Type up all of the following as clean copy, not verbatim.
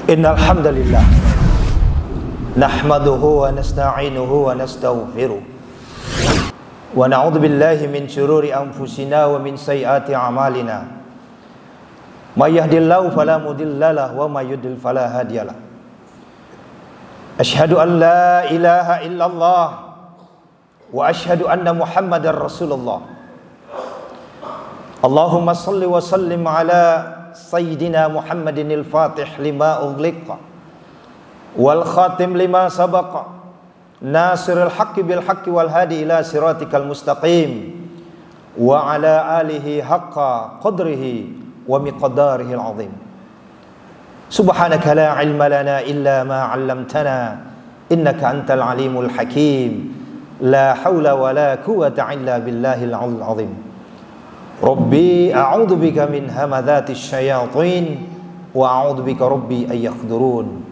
Innal hamdalillah nahmaduhu wa nasta'inuhu wa nastaghfiruh wa na'udzu billahi min shururi anfusina wa min sayyiati a'malina. May yahdihillahu fala mudhillalah wa may yudlil fala hadiyalah. Asyhadu an la ilaha illallah wa asyhadu anna Muhammadar Rasulullah. Allahumma salli wa sallim ala Sayyidina Muhammadinil Fatih lima ughliqa wal khatim lima sabaqa nasiril haqqi bil haqqi wal hadi ila siratikal mustaqim wa ala alihi haqqa qadrihi wa miqdarihil azim. Subhanaka la ilma lana illa ma 'allamtana innaka antal alimul hakim. La haula wa la quwwata illa billahil azim. Rabbi a'udzu bika min hamadzati syayatin wa a'udzu bika rabbi ay yahdurun.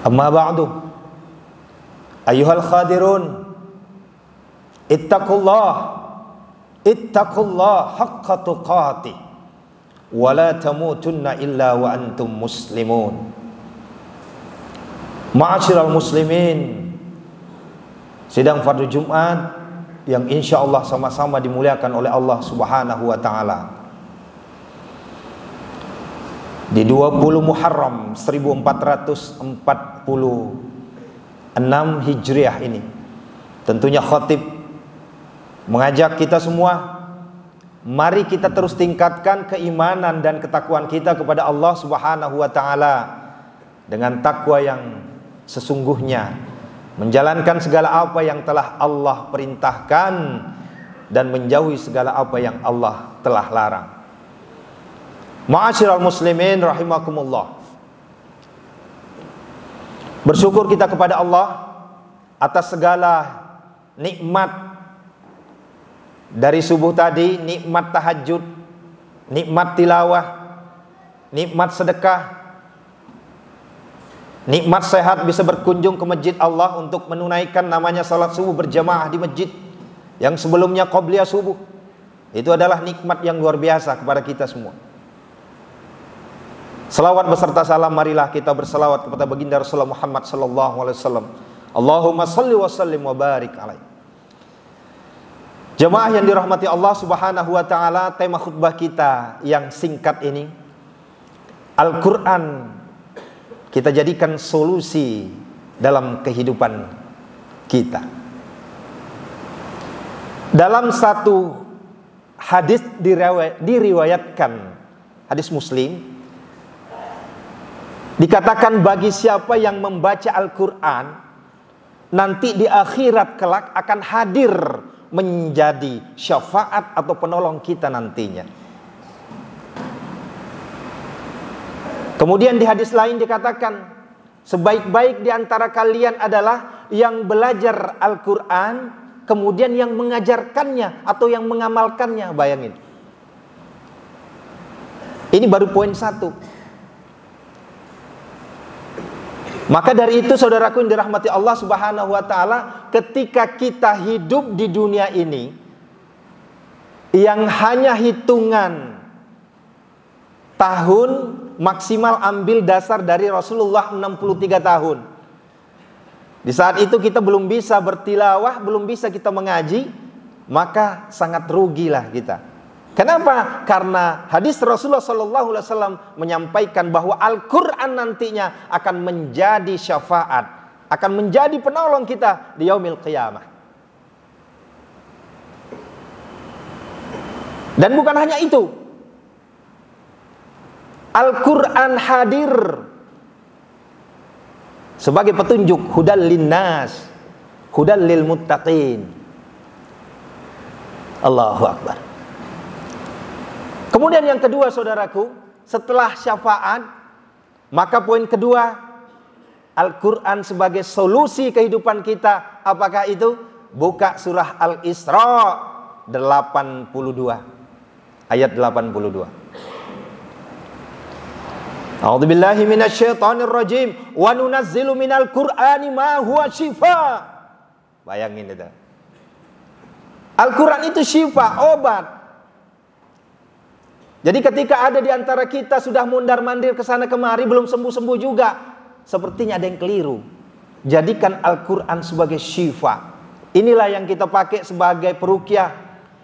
Amma ba'du, ayyuhal khadirun, ittaqullah haqqa tuqatih wa la tamutunna illa wa antum muslimun. Ma'asyiral muslimin, sidang fardu Jumat yang insya Allah sama-sama dimuliakan oleh Allah Subhanahu wa ta'ala. Di 20 Muharram 1446 Hijriah ini, tentunya khatib mengajak kita semua, mari kita terus tingkatkan keimanan dan ketakwaan kita kepada Allah Subhanahu wa ta'ala dengan takwa yang sesungguhnya, menjalankan segala apa yang telah Allah perintahkan dan menjauhi segala apa yang Allah telah larang. Ma'asyiral muslimin rahimakumullah. Bersyukur kita kepada Allah atas segala nikmat dari subuh tadi, nikmat tahajud, nikmat tilawah, nikmat sedekah, nikmat sehat bisa berkunjung ke masjid Allah untuk menunaikan namanya salat subuh berjamaah di masjid yang sebelumnya qobliyah subuh. Itu adalah nikmat yang luar biasa kepada kita semua. Selawat beserta salam marilah kita berselawat kepada baginda Rasulullah Muhammad sallallahu alaihi wasallam. Allahumma salli wa sallim wa barik alaihi. Jemaah yang dirahmati Allah Subhanahu wa taala, tema khutbah kita yang singkat ini, Al-Qur'an kita jadikan solusi dalam kehidupan kita. Dalam satu hadis diriwayatkan, hadis Muslim, dikatakan bagi siapa yang membaca Al-Quran, nanti di akhirat kelak akan hadir menjadi syafaat atau penolong kita nantinya. Kemudian di hadis lain dikatakan, sebaik-baik di antara kalian adalah yang belajar Al-Quran, kemudian yang mengajarkannya atau yang mengamalkannya. Bayangin. Ini baru poin satu. Maka dari itu saudaraku yang dirahmati Allah Subhanahu wa ta'ala, ketika kita hidup di dunia ini yang hanya hitungan tahun, maksimal ambil dasar dari Rasulullah 63 tahun. Di saat itu kita belum bisa bertilawah, belum bisa kita mengaji, maka sangat rugilah kita. Kenapa? Karena hadis Rasulullah SAW menyampaikan bahwa Al-Quran nantinya akan menjadi syafaat, akan menjadi penolong kita di yaumil qiyamah. Dan bukan hanya itu, Al-Quran hadir sebagai petunjuk, hudal linnas, hudal lil muttaqin. Allahu Akbar. Kemudian yang kedua saudaraku, setelah syafaat, maka poin kedua, Al-Quran sebagai solusi kehidupan kita. Apakah itu? Buka surah Al-Isra 82 ayat 82. A'udzubillahi minasyaitonir rajim. Wa nunazzilu minal Qur'ani ma huwa syifa. Bayangin itu. Al-Quran itu syifa, obat. Jadi ketika ada di antara kita sudah mondar-mandir ke sana kemari belum sembuh-sembuh juga, sepertinya ada yang keliru. Jadikan Al-Quran sebagai syifa. Inilah yang kita pakai sebagai peruqyah.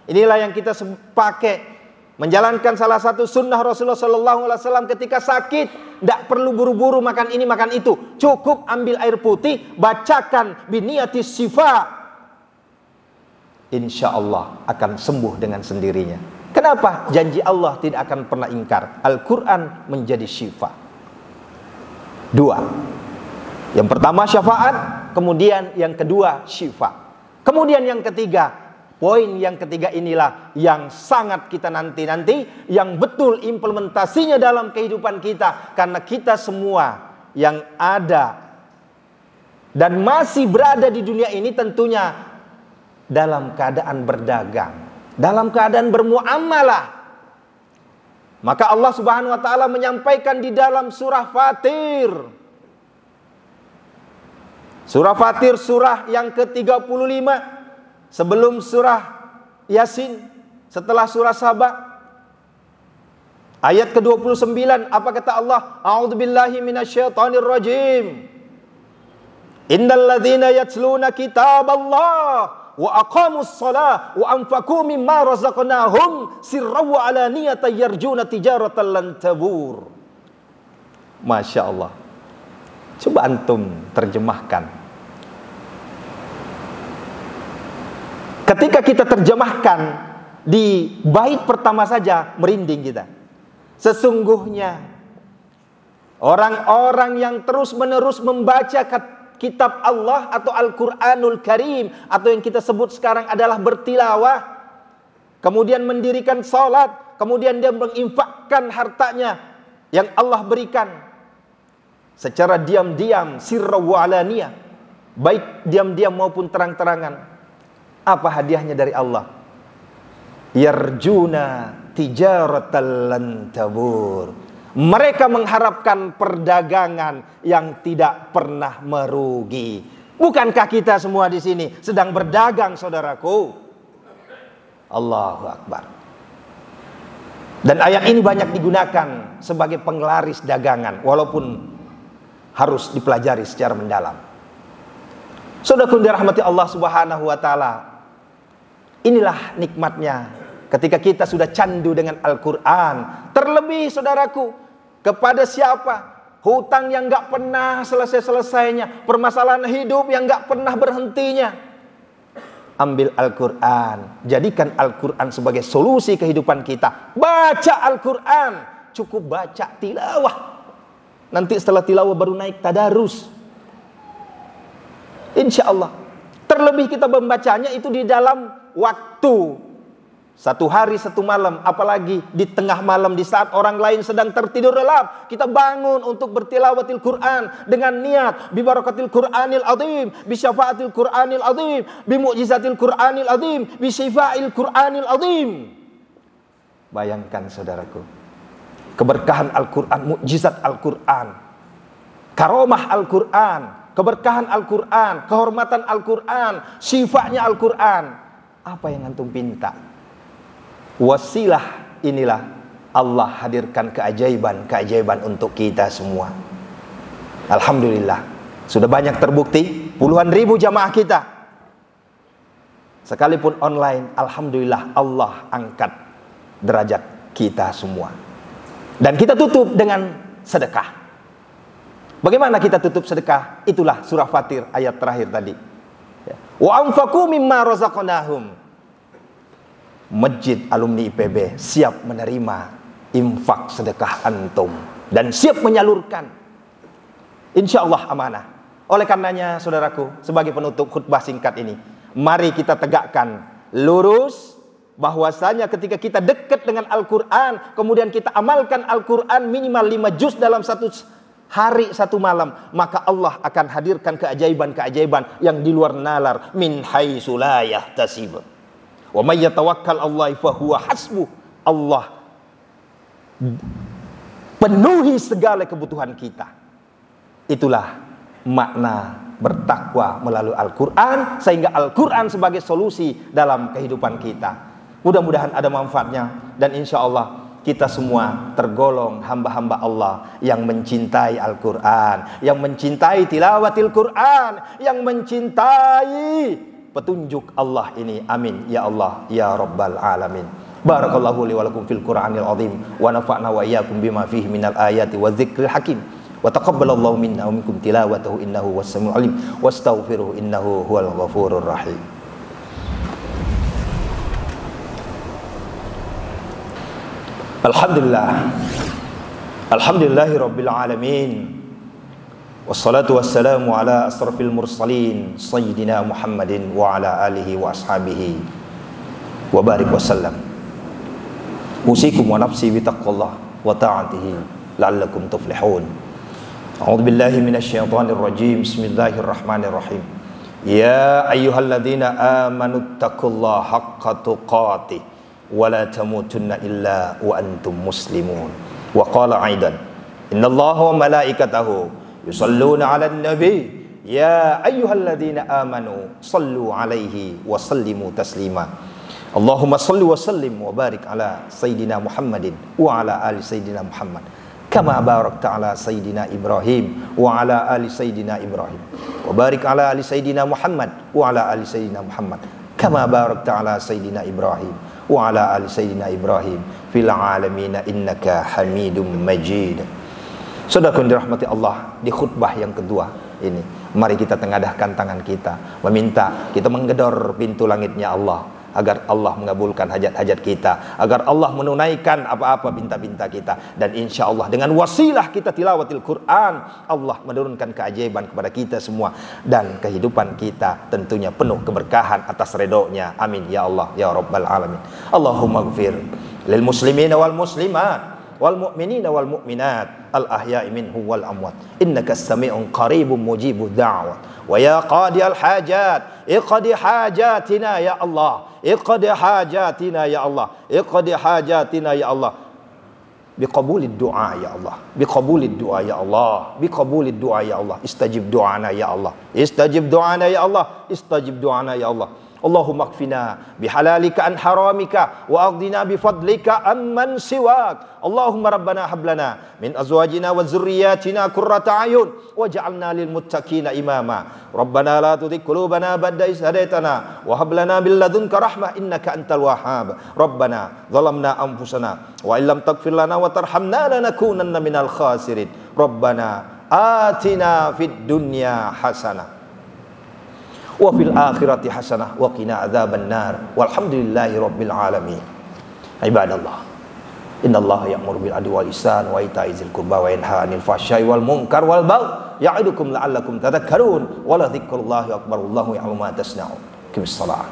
Inilah yang kita pakai menjalankan salah satu sunnah Rasulullah SAW ketika sakit. Tidak perlu buru-buru makan ini makan itu, cukup ambil air putih, bacakan biniyatis syifa, insya Allah akan sembuh dengan sendirinya. Kenapa? Janji Allah tidak akan pernah ingkar. Al-Quran menjadi syifa. Dua. Yang pertama syafaat, kemudian yang kedua syifa. Kemudian yang ketiga, poin yang ketiga inilah yang sangat kita nanti-nanti, yang betul implementasinya dalam kehidupan kita. Karena kita semua yang ada dan masih berada di dunia ini tentunya dalam keadaan berdagang, dalam keadaan bermuamalah. Maka Allah Subhanahu wa taala menyampaikan di dalam surah Fatir. Surah Fatir surah yang ke-35 sebelum surah Yasin, setelah surah Saba. Ayat ke-29 apa kata Allah? A'udzubillahi minasyaitonir rajim. Innal ladzina yatluna kitaballah wa aqamus shalah wa anfaqu mimma razaqnahum sirran wa alaniyatan yarjuna tijaratan lan tabur. Masya Allah. Coba antum terjemahkan. Ketika kita terjemahkan di bait pertama saja merinding kita. Sesungguhnya orang-orang yang terus-menerus membaca kitab Allah atau Al-Quranul Karim, atau yang kita sebut sekarang adalah bertilawah, kemudian mendirikan salat, kemudian dia menginfakkan hartanya yang Allah berikan secara diam-diam, sirra wa alaniyah, baik diam-diam maupun terang-terangan. Apa hadiahnya dari Allah? Yarjuna tijaratan lan tabur. Mereka mengharapkan perdagangan yang tidak pernah merugi. Bukankah kita semua di sini sedang berdagang, saudaraku? Allahu Akbar. Dan ayat ini banyak digunakan sebagai penglaris dagangan, walaupun harus dipelajari secara mendalam. Saudaraku dirahmati Allah Subhanahu wa taala. Inilah nikmatnya ketika kita sudah candu dengan Al-Quran. Terlebih saudaraku, kepada siapa? Hutang yang gak pernah selesai-selesainya, permasalahan hidup yang gak pernah berhentinya. Ambil Al-Quran, jadikan Al-Quran sebagai solusi kehidupan kita. Baca Al-Quran, cukup baca tilawah. Nanti setelah tilawah baru naik tadarus, insya Allah. Terlebih kita membacanya itu di dalam waktu satu hari satu malam, apalagi di tengah malam di saat orang lain sedang tertidur lelap, kita bangun untuk bertilawatil Quran dengan niat bi barakatil Qur'anil azim, bi syafaatil Qur'anil azim, bi mu'jizatil Qur'anil azim, bi syifaa'il Qur'anil azim. Bayangkan saudaraku, keberkahan Al-Quran, mukjizat Al-Quran, karomah Al-Quran, keberkahan Al-Quran, kehormatan Al-Quran, syifaatnya Al-Quran. Apa yang antum pinta? Wasilah inilah Allah hadirkan keajaiban-keajaiban untuk kita semua. Alhamdulillah, sudah banyak terbukti puluhan ribu jamaah kita. Sekalipun online, alhamdulillah Allah angkat derajat kita semua. Dan kita tutup dengan sedekah. Bagaimana kita tutup sedekah? Itulah surah Fatir ayat terakhir tadi. Wa anfaqu mimma razaqnahum. Masjid alumni IPB siap menerima infak sedekah antum dan siap menyalurkan, insya Allah amanah. Oleh karenanya saudaraku, sebagai penutup khutbah singkat ini, mari kita tegakkan lurus bahwasanya ketika kita dekat dengan Al-Quran, kemudian kita amalkan Al-Quran minimal 5 juz dalam satu hari satu malam, maka Allah akan hadirkan keajaiban-keajaiban yang di luar nalar, min haitsu la yahtasib. Wa may yatawakkal Allah fa huwa hasbuh. Allah penuhi segala kebutuhan kita. Itulah makna bertakwa melalui Al-Quran, sehingga Al-Quran sebagai solusi dalam kehidupan kita. Mudah-mudahan ada manfaatnya, dan insya Allah kita semua tergolong hamba-hamba Allah yang mencintai Al-Quran, yang mencintai tilawatil Quran, yang mencintai petunjuk Allah ini. Amin ya Allah ya Rabbal Alamin. Barakallahu li wa lakum fil Qur'anil azim wa nafa'na wa iyyakum bima fihi minal ayati wa dzikril hakim wa taqabbalallahu minna wa minkum tilawatahu innahu was-sami'ul alim wastaghfiruhu innahu huwal ghafurur rahim. Alhamdulillah, alhamdulillahi rabbil alamin, wassalatu wassalamu ala asrafil mursalin sayyidina Muhammadin wa ala alihi wa ashabihi wa barik wasallam. Usikum wa nafsi bitaqwallah wa ta'atihi la'allakum tuflihun. A'udzu billahi minasy syaithanir rajim. Bismillahirrahmanirrahim. Ya ayyuhalladzina amanu taqullaha haqqa tuqatih wa la tamutunna illa wa antum muslimun. Wa qala aidan innallaha wa malaikatahu yusalluna 'alan nabi ya ayyuhalladzina amanu sallu 'alaihi wa sallimu taslima. Allahumma salli wa sallim wa barik ala sayyidina Muhammadin wa ala ali sayyidina Muhammad kama barakta ala sayyidina Ibrahim wa ala ali sayyidina Ibrahim wa barik ala ali sayyidina Muhammad wa ala ali sayyidina Muhammad kama barakta ala sayyidina Ibrahim wa ala ali sayyidina Ibrahim fil alamin innaka Hamidum Majid. Saudaraku dirahmati Allah, di khutbah yang kedua ini mari kita tengadahkan tangan kita meminta, kita menggedor pintu langitnya Allah agar Allah mengabulkan hajat-hajat kita, agar Allah menunaikan apa-apa pinta-pinta kita, dan insya Allah dengan wasilah kita tilawatil Quran, Allah menurunkan keajaiban kepada kita semua, dan kehidupan kita tentunya penuh keberkahan atas ridhonya. Amin ya Allah ya Rabbal Alamin. Allahumma gfir lil muslimina wal muslimat wal mu'minina wal mu'minat al ahya'i minhum wal amwat innaka as-sami'un qaribun mujibud da'wat wa ya qadiyal hajat iqdi hajatina ya Allah, iqdi hajatina ya Allah, iqdi hajatina ya Allah, biqabulid du'a ya Allah, biqabulid du'a ya Allah, biqabulid du'a ya Allah, istajib du'ana ya Allah, istajib du'ana ya Allah, istajib du'ana ya Allah. Allahumma kfina bihalalika an haramika wa aghdina bifadlika amman siwak. Allahumma rabbana hablana min azwajina wa dzurriyyatina qurrata ayun waj'alna lil muttaqina imama. Rabbana la tuzigh qulubana ba'da idh hadaitana wa hab lana min ladunka rahmah innaka antal wahhab. Rabbana zalamna anfusana wa illam taghfir lana wa tarhamna lanakunanna minal khasirin. Rabbana atina fid dunya hasanah wa fil akhirati hasanah wa qina adzabannar walhamdulillahi rabbil alamin. Ibadallah, innallaha ya'muru bil adli wal ihsan wa ita'i dzil qurba wa yanha 'anil fahsya'i wal munkar wal baghi ya'idukum la'allakum tadhakkarun wa la dzikrullahi akbar wallahu ya'lamu ma tasna'un. Qimis shalah.